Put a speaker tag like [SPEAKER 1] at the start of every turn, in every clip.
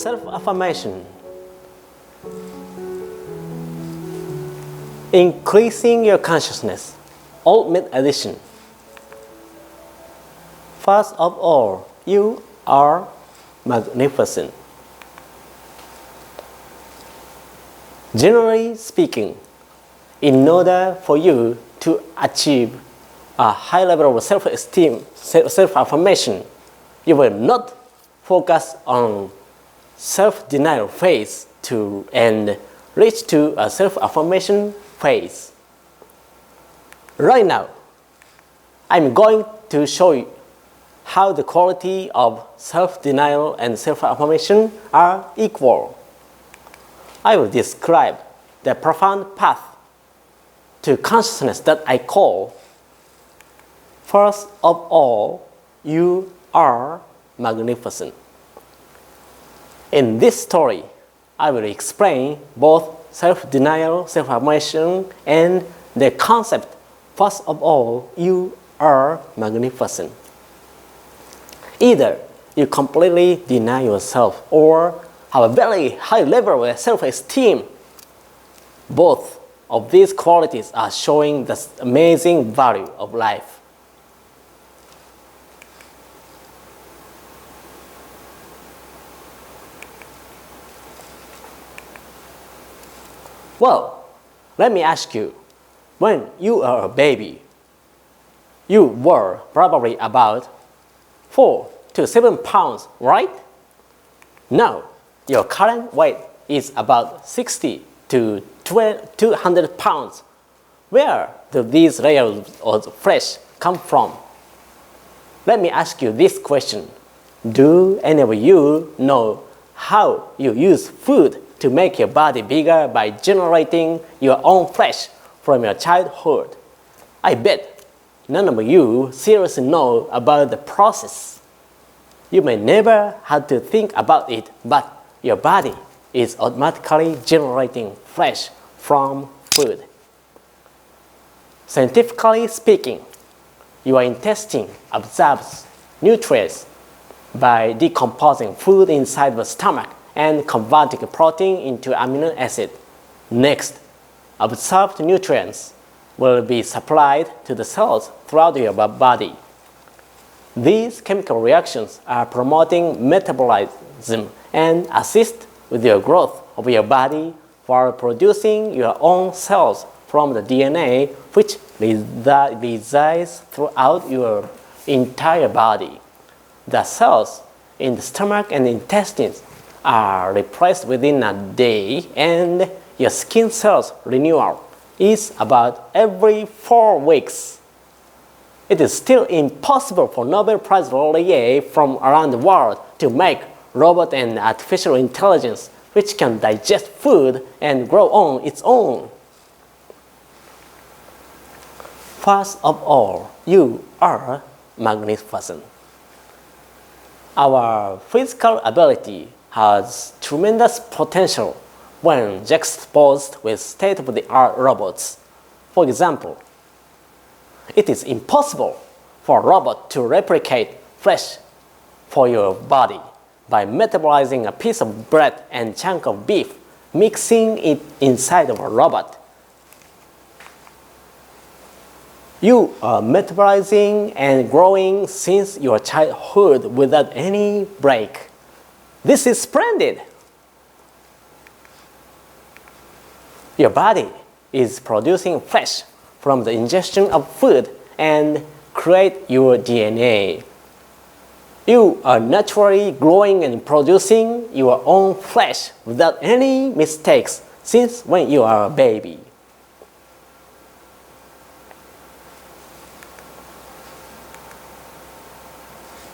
[SPEAKER 1] Self-affirmation. Increasing your consciousness. Ultimate edition. First of all, you are magnificent. Generally speaking, in order for you to achieve a high level of self-esteem, self-affirmation, you will not focus on self-denial phase and reach to a self-affirmation phase. Right now, I'm going to show you how the quality of self-denial and self-affirmation are equal. I will describe the profound path to consciousness that I call, first of all, you are magnificent. In this story, I will explain both self-denial, self-affirmation, and the concept, first of all, you are magnificent. Either you completely deny yourself or have a very high level of self-esteem. Both of these qualities are showing the amazing value of life. Well, let me ask you, when you were a baby, you were probably about 4 to 7 pounds, right? Now, your current weight is about 60 to 200 pounds. Where do these layers of flesh come from? Let me ask you this question. Do any of you know how you use food to make your body bigger by generating your own flesh from your childhood? I bet none of you seriously know about the process. You may never have to think about it, but your body is automatically generating flesh from food. Scientifically speaking, your intestine absorbs nutrients by decomposing food inside the stomach and converting protein into amino acid. Next, absorbed nutrients will be supplied to the cells throughout your body. These chemical reactions are promoting metabolism and assist with your growth of your body while producing your own cells from the DNA, which resides throughout your entire body. The cells in the stomach and intestines are replaced within a day, and your skin cells renewal is about every 4 weeks. It is still impossible for Nobel Prize laureates from around the world to make robot and artificial intelligence which can digest food and grow on its own. First of all, you are magnificent. Our physical ability has tremendous potential when juxtaposed with state-of-the-art robots. For example, it is impossible for a robot to replicate flesh for your body by metabolizing a piece of bread and chunk of beef, mixing it inside of a robot. You are metabolizing and growing since your childhood without any break. This is splendid. Your body is producing flesh from the ingestion of food and create your DNA. You are naturally growing and producing your own flesh without any mistakes since when you are a baby.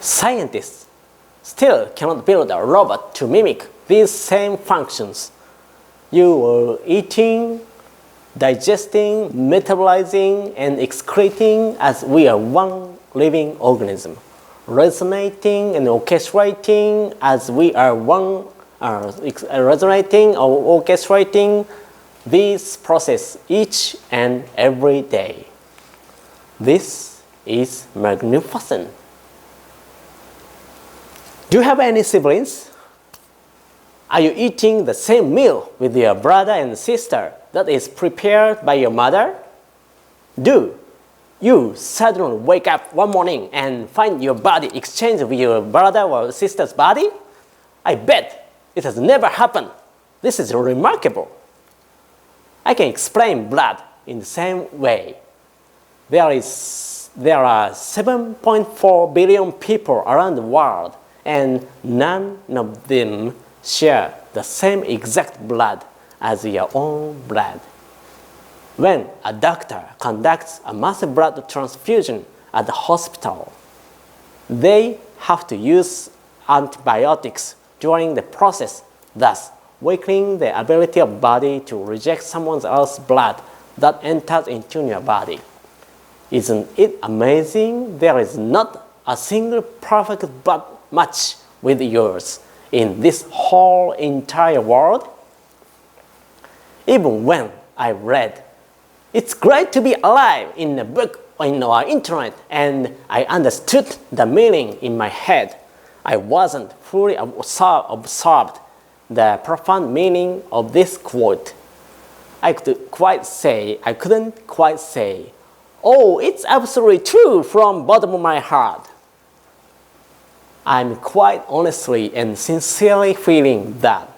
[SPEAKER 1] Scientists still cannot build a robot to mimic these same functions. You are eating, digesting, metabolizing, and excreting as we are one living organism, resonating and orchestrating as we are one, resonating or orchestrating this process each and every day. This is magnificent. Do you have any siblings? Are you eating the same meal with your brother and sister that is prepared by your mother? Do you suddenly wake up one morning and find your body exchanged with your brother or sister's body? I bet it has never happened. This is remarkable. I can explain blood in the same way. There are 7.4 billion people around the world, and none of them share the same exact blood as your own blood. When a doctor conducts a massive blood transfusion at the hospital, they have to use antibiotics during the process, thus weakening the ability of the body to reject someone else's blood that enters into your body. Isn't it amazing? There is not a single perfect blood match with yours in this whole entire world. Even when I read, "It's great to be alive" in a book on our internet, and I understood the meaning in my head, I wasn't fully absorbed the profound meaning of this quote. I couldn't quite say, "Oh, it's absolutely true" from the bottom of my heart. I'm quite honestly and sincerely feeling that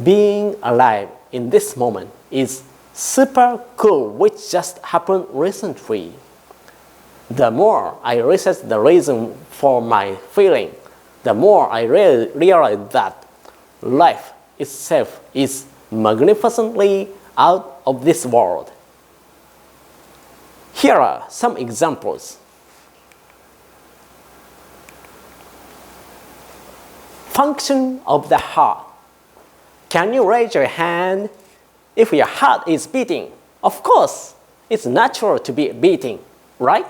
[SPEAKER 1] being alive in this moment is super cool, which just happened recently. The more I research the reason for my feeling, the more I realize that life itself is magnificently out of this world. Here are some examples. Function of the heart. Can you raise your hand if your heart is beating? Of course, it's natural to be beating, right?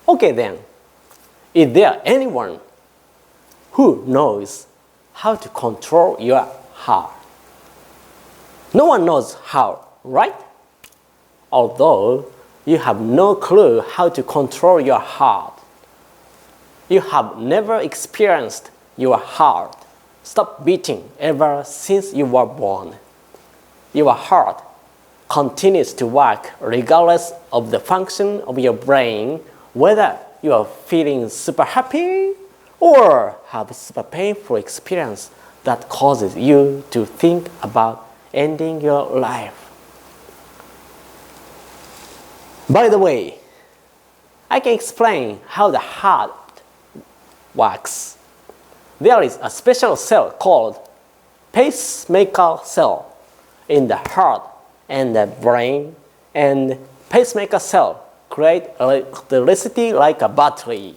[SPEAKER 1] Okay then, is there anyone who knows how to control your heart? No one knows how, right? Although you have no clue how to control your heart, you have never experienced your heart stop beating ever since you were born. Your heart continues to work regardless of the function of your brain, whether you are feeling super happy or have a super painful experience that causes you to think about ending your life. By the way, I can explain how the heart works. There is a special cell called pacemaker cell in the heart and the brain, and pacemaker cell create electricity like a battery.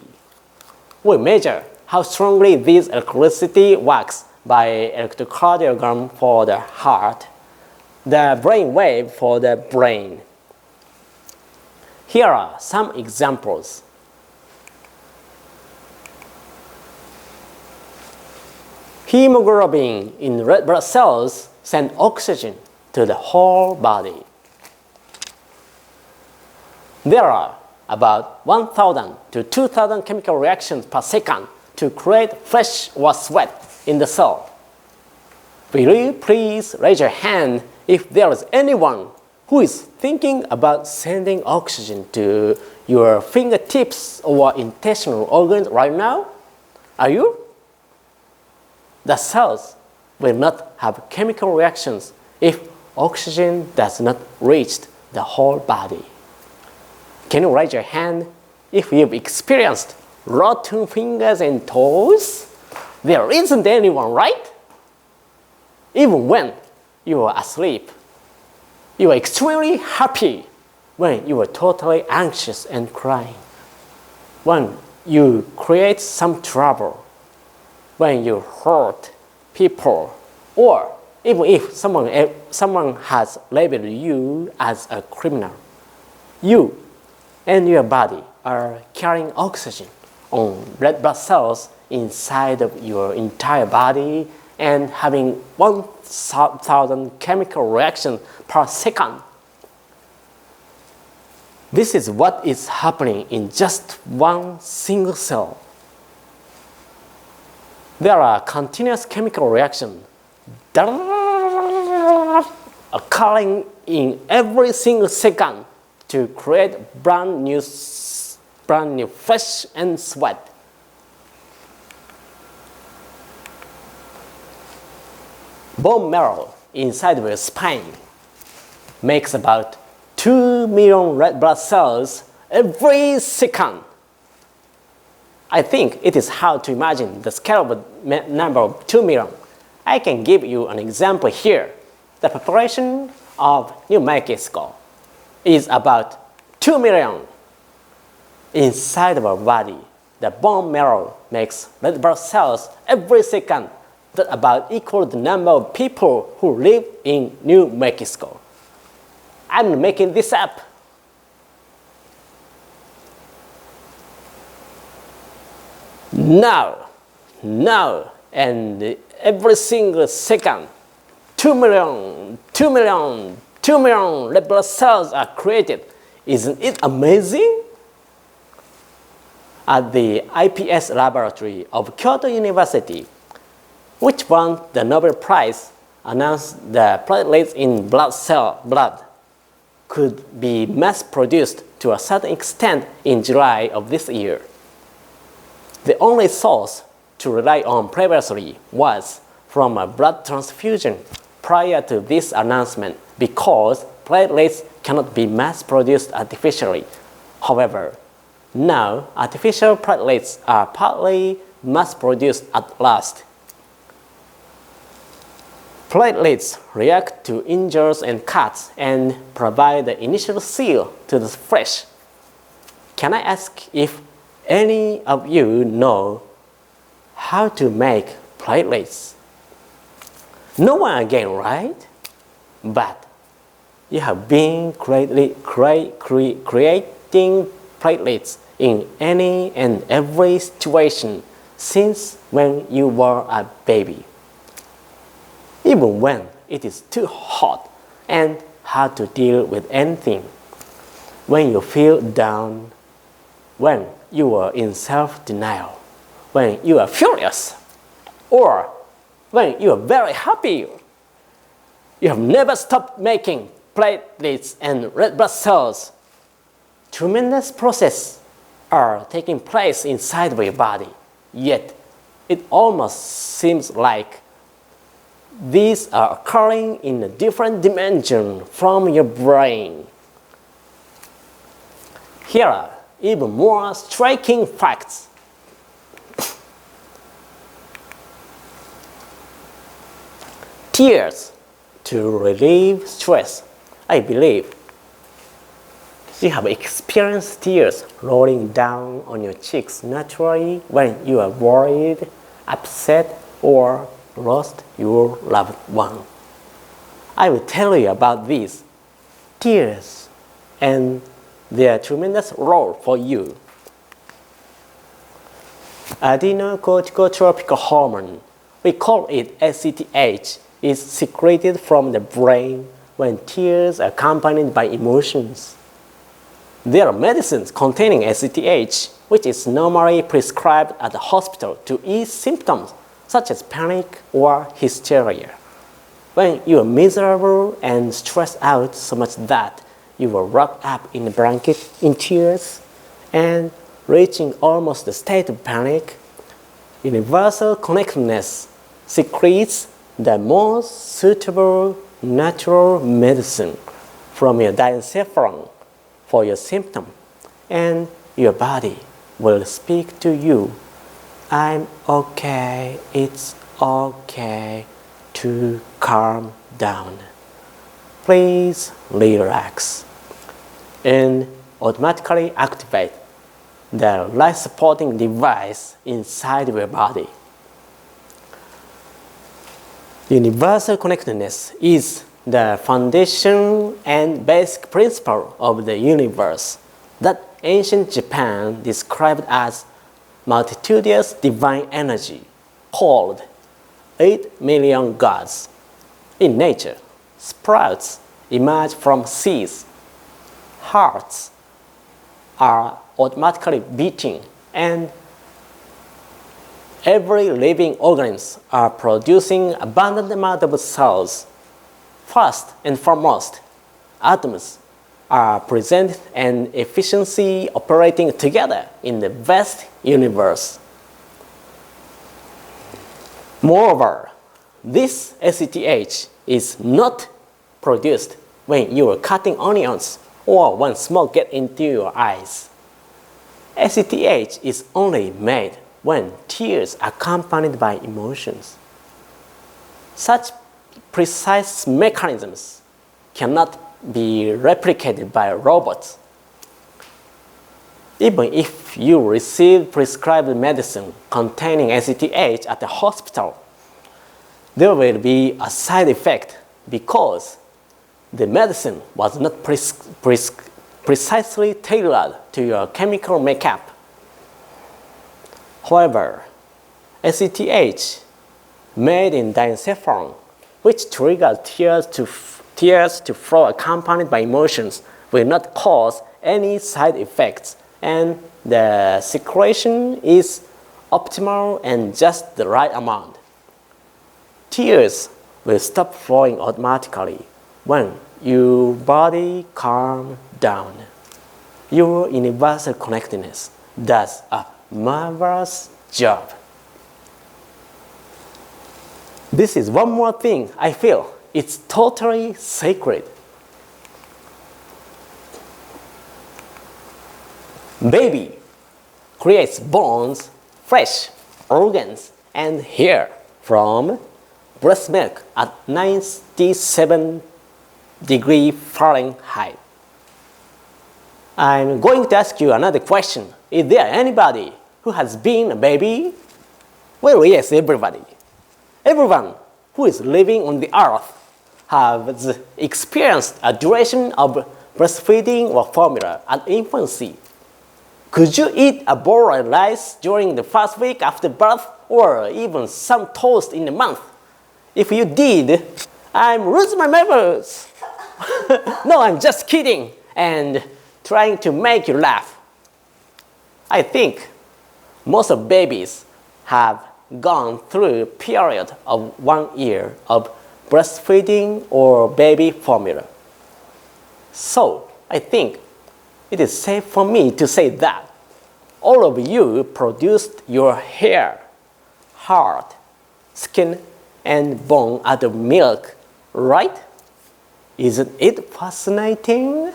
[SPEAKER 1] We measure how strongly this electricity works by electrocardiogram for the heart, the brain wave for the brain. Here are some examples. Hemoglobin in red blood cells send oxygen to the whole body. There are about 1,000 to 2,000 chemical reactions per second to create flesh or sweat in the cell. Will you please raise your hand if there is anyone who is thinking about sending oxygen to your fingertips or intestinal organs right now? Are you? The cells will not have chemical reactions if oxygen does not reach the whole body. Can you raise your hand if you've experienced rotten fingers and toes? There isn't anyone, right? Even when you are asleep, you are extremely happy when you are totally anxious and crying. When you create some trouble, when you hurt people, or even if someone has labeled you as a criminal, you and your body are carrying oxygen on red blood cells inside of your entire body and having 1,000 chemical reactions per second. This is what is happening in just one single cell. There are continuous chemical reactions occurring in every single second to create brand new flesh and sweat. Bone marrow inside your spine makes about 2 million red blood cells every second. I think it is hard to imagine the scale of the number of 2 million. I can give you an example here. The population of New Mexico is about 2 million. Inside of our body, the bone marrow makes red blood cells every second that about equal the number of people who live in New Mexico. I'm making this up. Now, and every single second, 2 million red blood cells are created. Isn't it amazing? At the IPS laboratory of Kyoto University, which won the Nobel Prize, announced the platelets in blood could be mass-produced to a certain extent in July of this year. The only source to rely on previously was from a blood transfusion prior to this announcement because platelets cannot be mass-produced artificially. However, now artificial platelets are partly mass-produced at last. Platelets react to injuries and cuts and provide the initial seal to the flesh. Can I ask if any of you know how to make platelets? No one again, right? But you have been creating platelets in any and every situation since when you were a baby. Even when it is too hot and hard to deal with anything, when you feel down, when you are in self-denial, when you are furious, or when you are very happy, you have never stopped making platelets and red blood cells. Tremendous processes are taking place inside of your body, yet it almost seems like these are occurring in a different dimension from your brain. Here are even more striking facts. Tears to relieve stress. I believe you have experienced tears rolling down on your cheeks naturally when you are worried, upset, or lost your loved one. I will tell you about these tears and their tremendous role for you. Adrenocorticotropic hormone, we call it ACTH, is secreted from the brain when tears are accompanied by emotions. There are medicines containing ACTH, which is normally prescribed at the hospital to ease symptoms such as panic or hysteria. When you are miserable and stressed out so much that you are wrapped up in a blanket in tears and reaching almost the state of panic, universal connectedness secretes the most suitable natural medicine from your diencephalon for your symptom, and your body will speak to you, I'm okay, it's okay, to calm down. Please relax, and automatically activate the life-supporting device inside your body. Universal connectedness is the foundation and basic principle of the universe that ancient Japan described as multitudinous divine energy called 8 million gods. In nature, sprouts emerge from seeds. Hearts are automatically beating, and Every living organism are producing abundant amount of cells. First and foremost, atoms are present and efficiency operating together in the vast universe. Moreover, this ACTH is not produced when you are cutting onions or when smoke gets into your eyes. ACTH is only made when tears are accompanied by emotions. Such precise mechanisms cannot be replicated by robots. Even if you receive prescribed medicine containing ACTH at the hospital, there will be a side effect because the medicine was not precisely tailored to your chemical makeup. However, ACTH made in diencephalon, which triggers tears to flow accompanied by emotions, will not cause any side effects, and the secretion is optimal and just the right amount. Tears will stop flowing automatically when your body calms down. Your universal connectedness does a marvelous job. This is one more thing I feel it's totally sacred. Baby creates bones, flesh, organs, and hair from breast milk at 97 degrees Fahrenheit. I'm going to ask you another question. Is there anybody who has been a baby? Well, yes, everybody. Everyone who is living on the earth has experienced a duration of breastfeeding or formula at infancy. Could you eat a bowl of rice during the first week after birth or even some toast in a month? If you did, I'm losing my memories. No, I'm just kidding and trying to make you laugh. I think most of babies have gone through a period of 1 year of breastfeeding or baby formula. So I think it is safe for me to say that all of you produced your hair, heart, skin, and bone out of milk, right? Isn't it fascinating?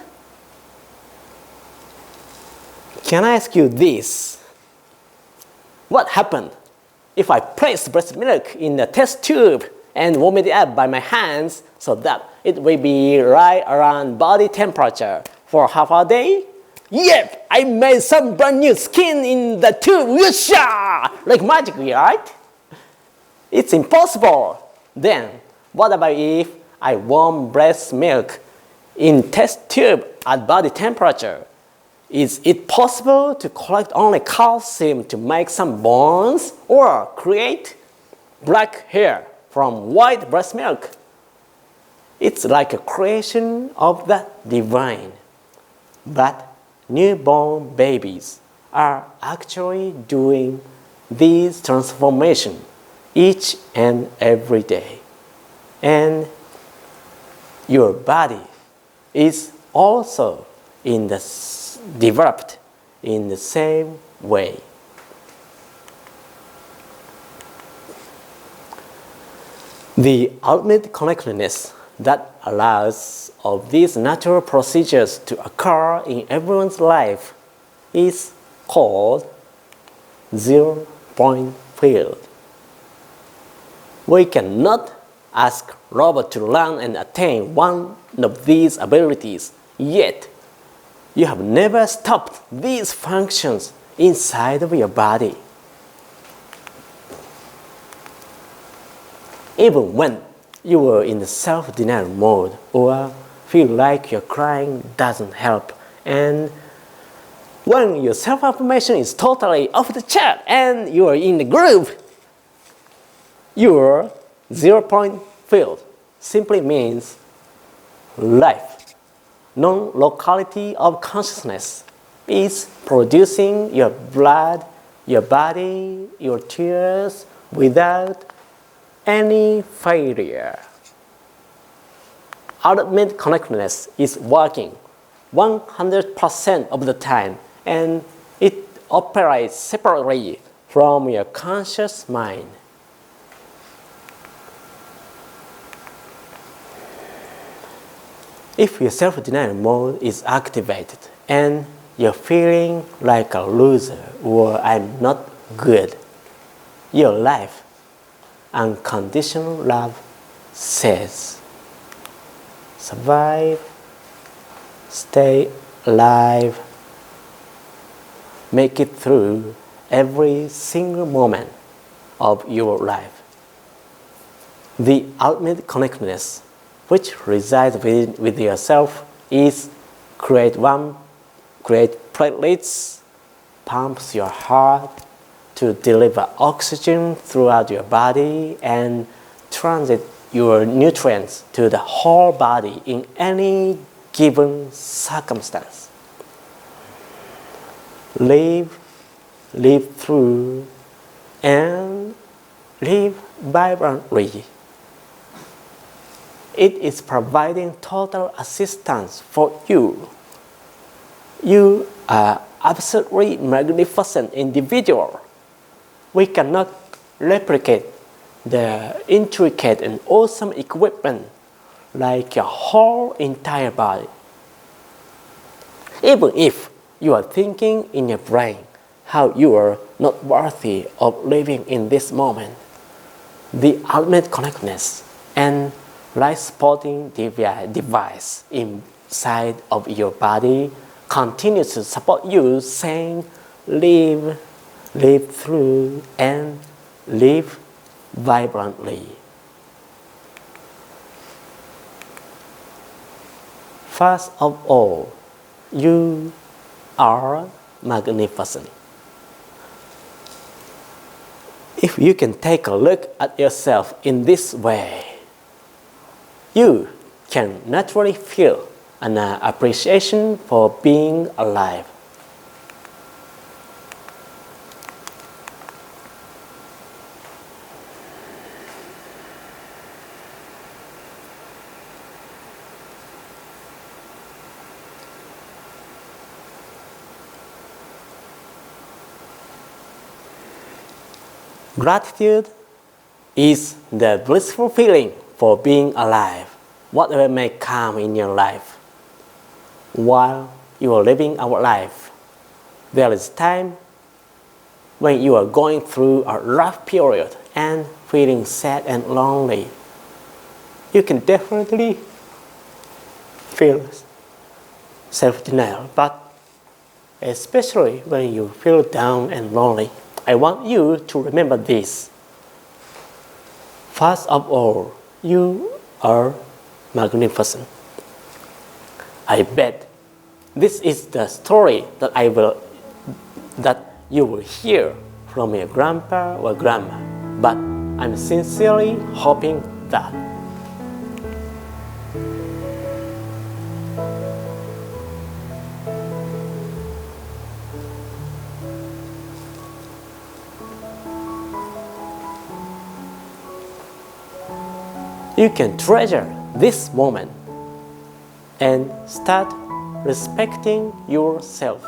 [SPEAKER 1] Can I ask you this? What happened if I placed breast milk in a test tube and warm it up by my hands so that it will be right around body temperature for half a day? Yep, I made some brand new skin in the tube, Yasha! Like magic, right? It's impossible. Then, what about if I warm breast milk in test tube at body temperature? Is it possible to collect only calcium to make some bones or create black hair from white breast milk? It's like a creation of the divine. But newborn babies are actually doing these transformations each and every day. And your body is also developed in the same way. The ultimate connectedness that allows of these natural procedures to occur in everyone's life is called zero-point field. We cannot ask robots to learn and attain one of these abilities, yet you have never stopped these functions inside of your body. Even when you are in the self-denial mode or feel like your crying doesn't help, and when your self-affirmation is totally off the chart and you are in the groove, your zero-point field simply means life. Non-locality of consciousness is producing your blood your body, your tears without any failure. Ultimate connectedness is working 100% of the time, and it operates separately from your conscious mind. If your self-denial mode is activated and you're feeling like a loser or I'm not good, your life, unconditional love says, survive, stay alive, make it through every single moment of your life. The ultimate connectedness which resides with yourself is create platelets, pumps your heart to deliver oxygen throughout your body and transit your nutrients to the whole body in any given circumstance. Live through, and live vibrantly. It is providing total assistance for you. You are absolutely magnificent individual. We cannot replicate the intricate and awesome equipment like your whole entire body. Even if you are thinking in your brain how you are not worthy of living in this moment, the ultimate connectedness and life-supporting device inside of your body continues to support you, saying, live through, and live vibrantly. First of all, you are magnificent. If you can take a look at yourself in this way, you can naturally feel an appreciation for being alive. Gratitude is the blissful feeling for being alive, whatever may come in your life. While you are living our life, there is time when you are going through a rough period and feeling sad and lonely. You can definitely feel self-denial, but especially when you feel down and lonely, I want you to remember this. First of all, you are magnificent. I bet this is the story that you will hear from your grandpa or grandma, but I'm sincerely hoping that you can treasure this moment and start respecting yourself.